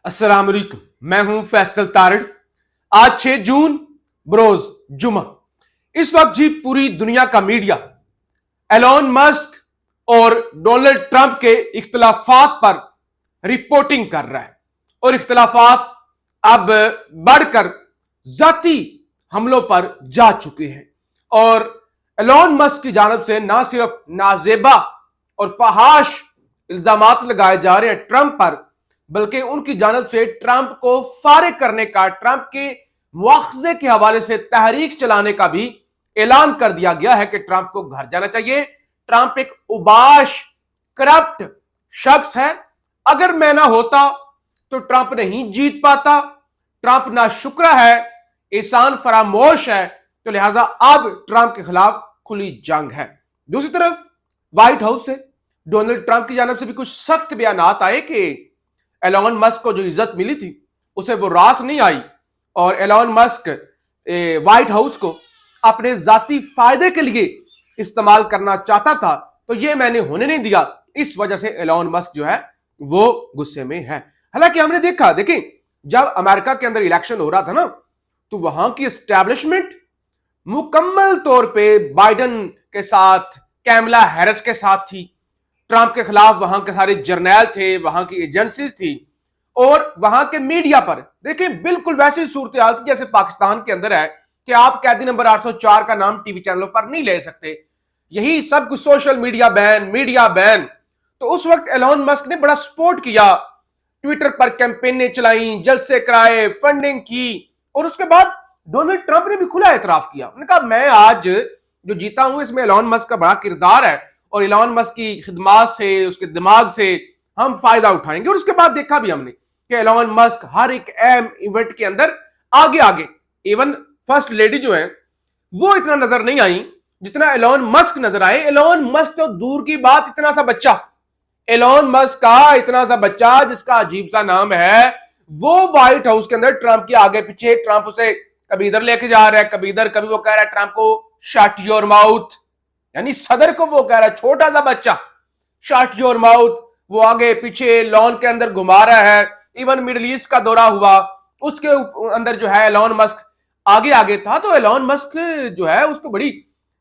अस्सलाम वालेकुम, मैं हूं फैसल तारड़। आज 6 जून बरोज जुमा। इस वक्त जी पूरी दुनिया का मीडिया एलोन मस्क और डोनाल्ड ट्रंप के इख्तलाफात पर रिपोर्टिंग कर रहा है और इख्तलाफात अब बढ़कर जाती हमलों पर जा चुके हैं। और एलोन मस्क की जानब से ना सिर्फ नाजेबा और फहाश इल्जामात लगाए जा रहे हैं ट्रंप पर, बल्कि उनकी जानब से ट्रंप को फारिग करने का, ट्रंप के मुआवजे के हवाले से तहरीक चलाने का भी ऐलान कर दिया गया है कि ट्रंप को घर जाना चाहिए। ट्रंप एक उबाश करप्ट शख्स है। अगर मैं ना होता तो ट्रंप नहीं जीत पाता। ट्रंप ना शुक्र है, एहसान फरामोश है, तो लिहाजा अब ट्रंप के खिलाफ खुली जंग है। दूसरी तरफ व्हाइट हाउस से डोनाल्ड ट्रंप की जानब से भी कुछ सख्त बयानात आए कि एलोन मस्क को जो इज्जत मिली थी उसे वो रास नहीं आई और एलोन मस्क व्हाइट हाउस को अपने जाती फायदे के लिए इस्तेमाल करना चाहता था, तो ये मैंने होने नहीं दिया। इस वजह से एलोन मस्क जो है वो गुस्से में है। हालांकि हमने देखा, देखें, जब अमेरिका के अंदर इलेक्शन हो रहा था ना, तो वहां की एस्टैब्लिशमेंट मुकम्मल तौर पे बाइडन के साथ, कैमला हैरिस के साथ थी। ट्रंप के खिलाफ वहां के सारे जर्नैल थे, वहां की एजेंसीज थी और वहां के मीडिया पर देखें बिल्कुल वैसी सूरत हाल थी जैसे पाकिस्तान के अंदर है कि आप कैदी नंबर 804 का नाम टीवी चैनलों पर नहीं ले सकते। यही सब कुछ, social media ban, media ban. तो उस वक्त एलोन मस्क ने बड़ा सपोर्ट किया, ट्विटर पर कैंपेनें चलाई, जलसे कराए, फंडिंग की और उसके बाद डोनाल्ड ट्रंप ने भी खुला एतराफ किया। उन्होंने कहा मैं आज जो जीता हूं इसमें एलोन मस्क का बड़ा किरदार है और एलोन मस्क की खिदमात से, उसके दिमाग से हम फायदा उठाएंगे। और उसके बाद देखा भी हमने कि एलोन मस्क हर एक अहम इवेंट के अंदर आगे आगे, इवन फर्स्ट लेडी जो है वो इतना नजर नहीं आई जितना एलोन मस्क नजर आए। एलोन मस्क तो दूर की बात, इतना सा बच्चा, एलोन मस्क का इतना सा बच्चा जिसका अजीब सा नाम है, वो व्हाइट हाउस के अंदर ट्रंप के आगे पीछे, ट्रंप उसे कभी इधर लेके जा रहा है, कभी इधर, कभी वो कह रहा है ट्रंप को शट योर माउथ, यानी सदर को वो कह रहा है, छोटा सा बच्चा, शट योर माउथ। वो आगे पीछे लॉन के अंदर घुमा रहा है। इवन मिडिल ईस्ट का दौरा हुआ, उसके अंदर जो है एलोन मस्क आगे आगे था। तो एलोन मस्क जो है उसको बड़ी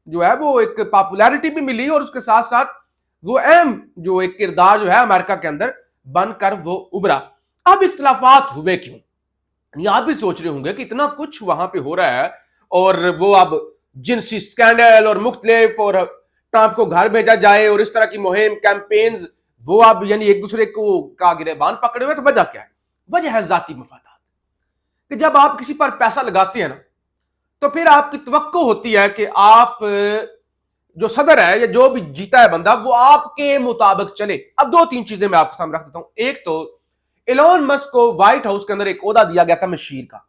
जो है वो एक पॉपुलैरिटी भी मिली और उसके साथ साथ वो अहम जो एक किरदार जो है अमेरिका के अंदर बनकर वो उभरा। अब इख्तलाफात हुए क्यों? आप भी सोच रहे होंगे कि इतना कुछ वहां पे हो रहा है और वो अब जिनसी स्कैंडल और मुख्तलिफ, और ट्रंप को घर भेजा जाए और इस तरह की मुहिम, कैंपेन्स, वो अब यानी एक दूसरे को का गिरेबान पकड़े हुए। तो वजह क्या है? वजह है जाती मफादात। कि जब आप किसी पर पैसा लगाते हैं ना, तो फिर आपकी तवक्को होती है कि आप जो सदर है या जो भी जीता है बंदा, वो आपके मुताबिक चले। अब दो तीन चीजें मैं आपके सामने रख देता हूं। एक तो एलोन मस्क को व्हाइट हाउस के अंदर एक ओहदा दिया गया था मशीर का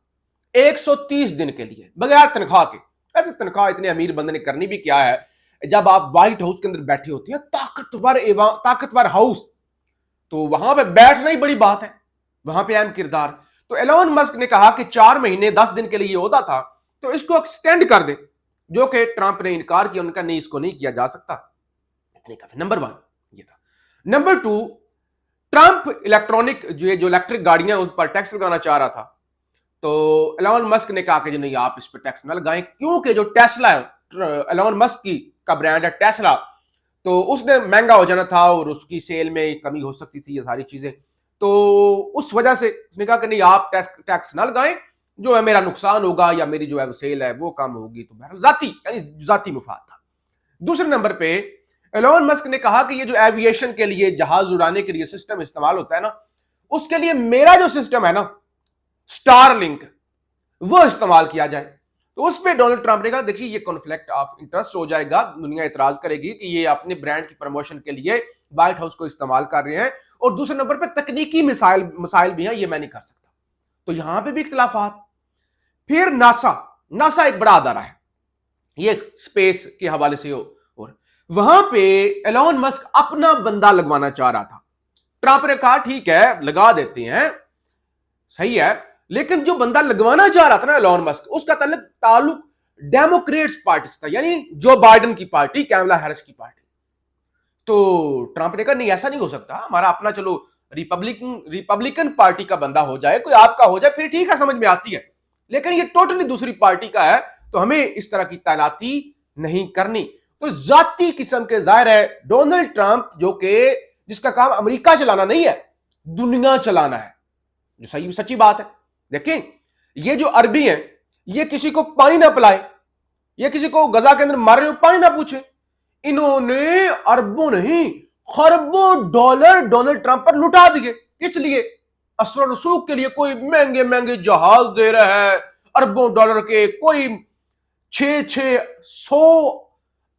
130 दिन के लिए, बगैर तनख्वाह के। ऐसे तनख्वाह इतने अमीर बंदे ने करनी भी क्या है जब आप व्हाइट हाउस के अंदर बैठे होते हैं, ताकतवर हाउस, तो वहां पे बैठना ही बड़ी बात है, वहां पे अहम किरदार। तो एलोन मस्क ने कहा कि 4 महीने 10 दिन के लिए होता था, तो इसको एक्सटेंड कर दे, जो कि ट्रंप ने इनकार किया। उनका नहीं, इसको नहीं किया जा सकता, इतने काफी। नंबर 1 ये था। नंबर 2, ट्रंप इलेक्ट्रॉनिक जो इलेक्ट्रिक गाड़ियां उस पर टैक्स लगाना चाह रहा था, तो एलोन मस्क ने कहा कि जी नहीं, आप इस पर टैक्स ना लगाएं, क्योंकि जो टेस्ला है, एलोन मस्क की का ब्रांड है टेस्ला, तो उसने महंगा हो जाना था और उसकी सेल में कमी हो सकती थी, ये सारी चीजें। तो उस वजह से उसने कहा कि नहीं, आप टैक्स ना लगाएं, जो है मेरा नुकसान होगा या मेरी जो है सेल है वो कम होगी। तो बहरहाल जाती, यानी जाती मुफाद था। दूसरे नंबर पे एलोन मस्क ने कहा कि ये जो एविएशन के लिए, जहाज उड़ाने के लिए सिस्टम इस्तेमाल होता है ना, उसके लिए मेरा जो सिस्टम है ना, स्टारलिंक, वो इस्तेमाल किया जाए। तो उस पर डोनाल्ड ट्रंप ने कहा देखिए ये कॉन्फ्लिक्ट ऑफ इंटरेस्ट हो जाएगा, दुनिया इतराज करेगी कि ये अपने ब्रांड की प्रमोशन के लिए व्हाइट हाउस को इस्तेमाल कर रहे हैं, और दूसरे नंबर पे तकनीकी मसाइल भी हैं, ये मैं नहीं कर सकता। तो यहां पे भी इख्तलाफात। फिर नासा एक बड़ा अदारा है, ये स्पेस के हवाले से और वहां पे एलोन मस्क अपना बंदा लगवाना चाह रहा था। ट्रंप ने कहा ठीक है लगा देते हैं, सही है, लेकिन जो बंदा लगवाना चाह रहा था ना एलोन मस्क, उसका ताल्लुक डेमोक्रेट्स पार्टी से था, यानी जो बाइडन की पार्टी, कैमला हैरिस की पार्टी। तो ट्रंप ने कहा नहीं, ऐसा नहीं हो सकता, हमारा अपना चलो रिपब्लिकन पार्टी का बंदा हो जाए, कोई आपका हो जाए, फिर ठीक है, समझ में आती है, लेकिन ये टोटली दूसरी पार्टी का है, तो हमें इस तरह की तैनाती नहीं करनी। तो जाती किस्म के, जाहिर है डोनाल्ड ट्रंप जो कि जिसका काम अमेरिका चलाना नहीं है, दुनिया चलाना है, जो सही सच्ची बात है। देखें, ये जो अरबी हैं, ये किसी को पानी ना पिलाए, ये किसी को गजा के अंदर मारे पानी ना पूछे, इन्होंने अरबों नहीं खरबों डॉलर डोनाल्ड ट्रंप पर लुटा दिए। किस लिए? असर रसूख के लिए। कोई महंगे महंगे जहाज दे रहा है अरबों डॉलर के, कोई 600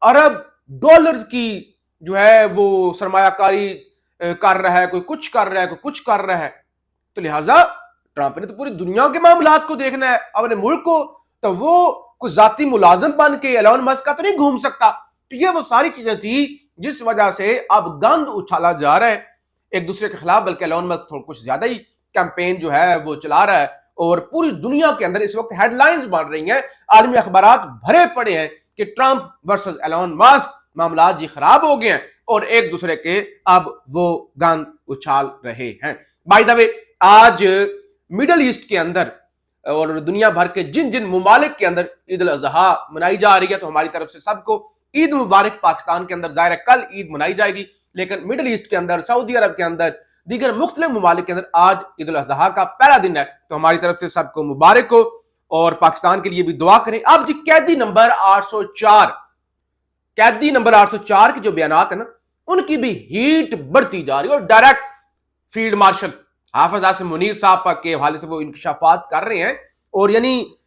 अरब डॉलर की जो है वो सरमायाकारी कर रहा है, कोई कुछ कर रहा है, कोई कुछ कर रहा है। तो लिहाजा ट्रंप ने तो पूरी दुनिया के मामलात को देखना है, अपने मुल्क को, तो वो कोई जाती मुलाजिम बन के एलोन मस्क का तो नहीं घूम सकता। तो ये वो सारी चीजें थी जिस वजह से अब गंद उछाला जा रहा है एक दूसरे के खिलाफ, बल्कि एलोन मस्क थोड़ा कुछ ज्यादा ही कैंपेन जो है वो चला रहा है, और पूरी दुनिया के अंदर इस वक्त हेडलाइंस बन रही हैं, आलमी अखबारात भरे पड़े हैं कि ट्रंप वर्सेस एलोन मस्क, मामलात जी खराब हो गए हैं और एक दूसरे के अब वो गंद उछाल रहे हैं। बाय द वे, आज मिडल ईस्ट के अंदर और दुनिया भर के जिन जिन मुमालिक के अंदर ईद उल अजहा मनाई जा रही है, तो हमारी तरफ से सबको ईद मुबारक। पाकिस्तान के अंदर जाहिर है कल ईद मनाई जाएगी, लेकिन मिडल ईस्ट के अंदर, सऊदी अरब के अंदर, दीगर मुख्तलिफ मुमालिक के अंदर आज ईद उल अजहा का पहला दिन है, तो हमारी तरफ से सबको मुबारक हो और पाकिस्तान के लिए भी दुआ करें। अब जी कैदी नंबर 804 के जो बयानात है ना, उनकी भी हीट बढ़ती जा रही है, और डायरेक्ट फील्ड मार्शल हाफिज आसिम मुनीर साहब के हवाले से वो इंकशाफात कर रहे हैं, और यानी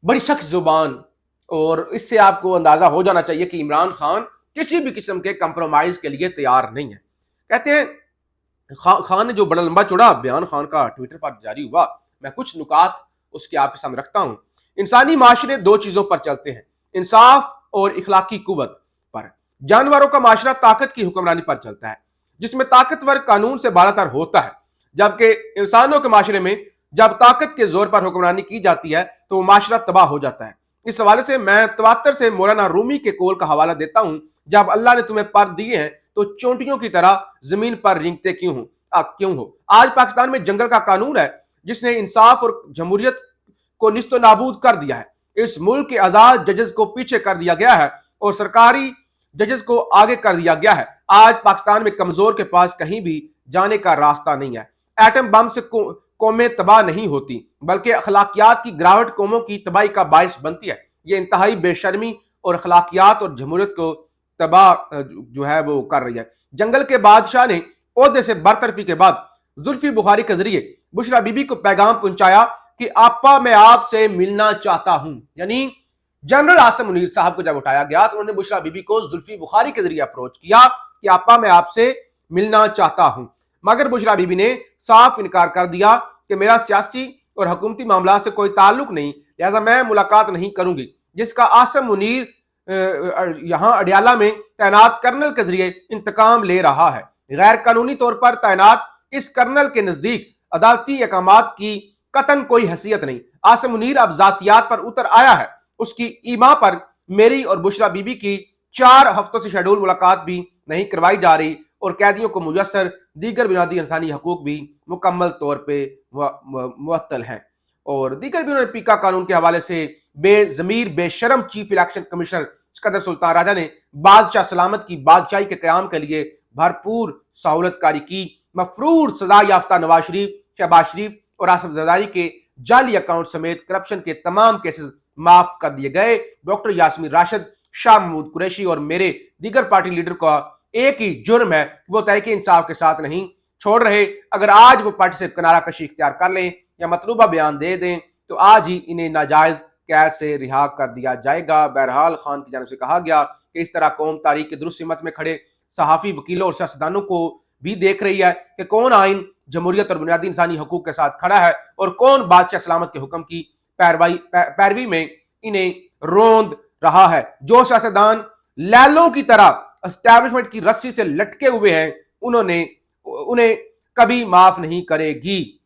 बड़ी सख्त जुबान, और इससे आपको अंदाजा हो जाना चाहिए कि इमरान खान किसी भी किस्म के कंप्रोमाइज के लिए तैयार नहीं है। कहते हैं खान ने जो बड़ा लंबा चौड़ा बयान खान का ट्विटर पर जारी हुआ, मैं कुछ नुकात उसके आपके सामने रखता हूं। इंसानी माशरे दो चीजों पर चलते हैं, इंसाफ और इखलाकी कुव्वत पर। जानवरों का माशरा ताकत की हुक्मरानी पर चलता है, जिसमें ताकतवर कानून से बालातर होता है, जबकि इंसानों के माशरे में जब ताकत के जोर पर हुक्मरानी की जाती है तो वो माशरा तबाह हो जाता है। इस हवाले से मैं तवातर से मौलाना रूमी के कौल का हवाला देता हूं, जब अल्लाह ने तुम्हें पर दिए हैं तो चोंटियों की तरह जमीन पर रेंगते क्यों हो। आज पाकिस्तान में जंगल का कानून है जिसने इंसाफ और जमहूरियत को निस्तो नाबूद कर दिया है। इस मुल्क के आजाद जजेस को पीछे कर दिया गया है और सरकारी जजेस को आगे कर दिया गया है। आज पाकिस्तान में कमजोर के पास कहीं भी जाने का रास्ता नहीं है। एटम बम से कौमें तबाह नहीं होती, बल्कि अखलाकियात की गिरावट कौमों की तबाही का बायस बनती है। ये इंतहाई बेशर्मी और अखलाकियात और जमहूरियत को तबाह जो है वो कर रही है। जंगल के बादशाह ने ओहदे से बरतरफी के बाद जुल्फी बुखारी के जरिए बुशरा बीबी को पैगाम पहुंचाया कि आपा मैं आपसे मिलना चाहता हूं। यानी जनरल आसिम मुनीर साहब को जब उठाया गया तो उन्होंने बुशरा बीबी को जुल्फी बुखारी के जरिए अप्रोच किया कि आपा मैं आपसे मिलना चाहता हूं, मगर बुशरा बीबी ने साफ इनकार कर दिया कि मेरा सियासी और हुकूमती मामला से कोई ताल्लुक नहीं, लिहाजा मैं मुलाकात नहीं करूंगी। जिसका आसिम मुनीर यहां अडियाला में तैनात कर्नल के जरिए इंतकाम ले रहा है। गैर कानूनी तौर पर तैनात इस कर्नल के नजदीक अदालती अहकामात की कतन कोई हैसियत नहीं। आसिम मुनीर अब जातियात पर उतर आया है। उसकी ईमा पर मेरी और बुशरा बीबी की 4 हफ्तों से शेड्यूल मुलाकात भी नहीं करवाई जा रही और कैदियों को मुयस्सर दीगर बुनियादी इंसानी हकूक भी मुकम्मल तौर पर मुअत्तल हैं। और दीगर भी उन्होंने पीका कानून के हवाले से बेजमीर बेशरम chief election commissioner Sikandar Sultan Raja ने बादशाह सलामत की बादशाही के कयाम के लिए भरपूर सहूलतकारी की। मफरूर सजा याफ्ता नवाज शरीफ, शहबाज शरीफ और आसिफ जरदारी के जाली अकाउंट समेत करप्शन के तमाम केसेस माफ कर दिए गए। डॉक्टर यास्मीन राशिद, शाह महमूद कुरैशी और मेरे दीगर पार्टी लीडर का एक ही जुर्म है, वो तहरीक इंसाफ के साथ नहीं छोड़ रहे। अगर आज वो पार्टी से किनारा कशी इख्तियार कर लें या मतलूबा बयान दे दें तो आज ही इन्हें नाजायज कैद से रिहा कर दिया जाएगा। बहरहाल खान की जानिब से कहा गया कि इस तरह कौम तारीख के दुरुस्त सिमत में खड़े सहाफ़ी, वकीलों और सियासतदानों को भी देख रही है कि कौन आइन, जमहूरियत और बुनियादी इंसानी हकूक के साथ खड़ा है और कौन बादशाह सलामत के हुक्म की पैरवी में इन्हें रोंद रहा है। जो सियासतदान लैलों की तरह एस्टैब्लिशमेंट की रस्सी से लटके हुए हैं उन्हें कभी माफ नहीं करेगी।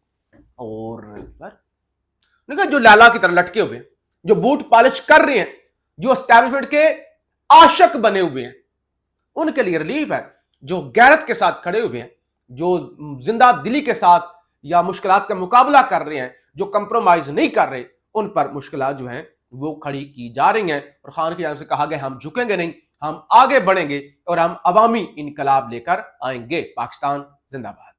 और जो लाला की तरह लटके हुए हैं, जो बूट पॉलिश कर रहे हैं, जो एस्टैब्लिशमेंट के आशिक बने हुए हैं, उनके लिए रिलीफ है। जो गैरत के साथ खड़े हुए हैं, جو زندہ دلی کے ساتھ یا مشکلات کا مقابلہ کر رہے ہیں، جو کمپرومائز نہیں کر رہے، ان پر مشکلات جو ہیں وہ کھڑی کی جا رہی ہیں، اور خان کی جانب سے کہا گیا ہم جھکیں گے نہیں، ہم آگے بڑھیں گے اور ہم عوامی انقلاب لے کر آئیں گے۔ پاکستان زندہ باد۔